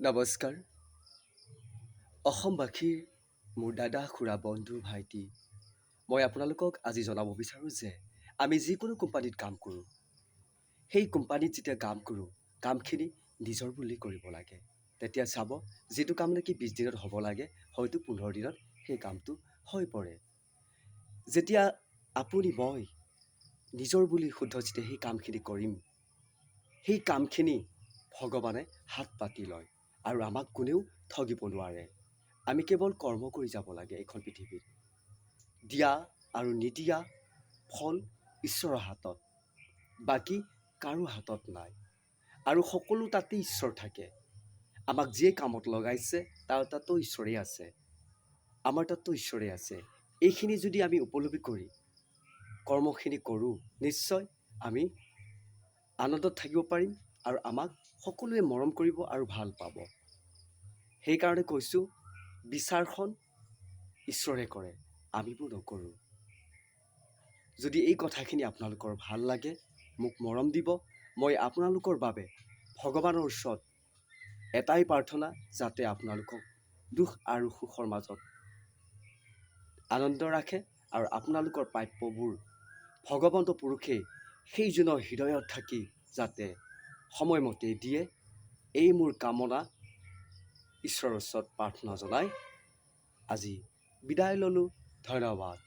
নমস্কাৰ। অসমবাসীৰ মোৰ দাদা খুৰা বন্ধু ভাইটি, মই আপোনালোকক আজি জনাব বিচাৰোঁ যে আমি যিকোনো কোম্পানীত কাম কৰোঁ, সেই কোম্পানীত যেতিয়া কাম কৰোঁ, কামখিনি নিজৰ বুলি কৰিব লাগে। তেতিয়া চাব, যিটো কাম নেকি 20 দিনত হ'ব লাগে, হয়তো 15 দিনত সেই কামটো হৈ পৰে। যেতিয়া আপুনি মই নিজৰ বুলি শুদ্ধ যেতিয়া সেই কামখিনি কৰিম, সেই কামখিনি ভগৱানে হাত পাতি লয় আৰু আমাক কোনেও ঠগিব নোৱাৰে। আমি কেৱল কৰ্ম কৰি যাব লাগে এইখন পৃথিৱীত। দিয়া আৰু নিদিয়া ফল ঈশ্বৰৰ হাতত, বাকী কাৰো হাতত নাই। আৰু সকলো তাতে ঈশ্বৰ থাকে। আমাক যিয়ে কামত লগাইছে তাৰ তাতো ঈশ্বৰেই আছে, আমাৰ তাতো ঈশ্বৰেই আছে। এইখিনি যদি আমি উপলব্ধি কৰি কৰ্মখিনি কৰোঁ, নিশ্চয় আমি আনন্দত থাকিব পাৰিম আৰু আমাক সকলোৱে মৰম কৰিব আৰু ভাল পাব। সেইকাৰণে কৈছোঁ, বিচাৰখন ঈশ্বৰে কৰে, আমিবোৰ নকৰোঁ। যদি এই কথাখিনি আপোনালোকৰ ভাল লাগে, মোক মৰম দিব। মই আপোনালোকৰ বাবে ভগৱানৰ ওচৰত এটাই প্ৰাৰ্থনা, যাতে আপোনালোকক দুখ আৰু সুখৰ মাজত আনন্দ ৰাখে আৰু আপোনালোকৰ প্ৰাপ্যবোৰ ভগৱন্ত পুৰুষে সেইজনৰ হৃদয়ত থাকি যাতে সময়মতে দিয়ে, এই মোৰ কামনা ঈশ্বৰৰ ওচৰত প্ৰাৰ্থনা জনাই আজি বিদায় ল'লোঁ। ধন্যবাদ।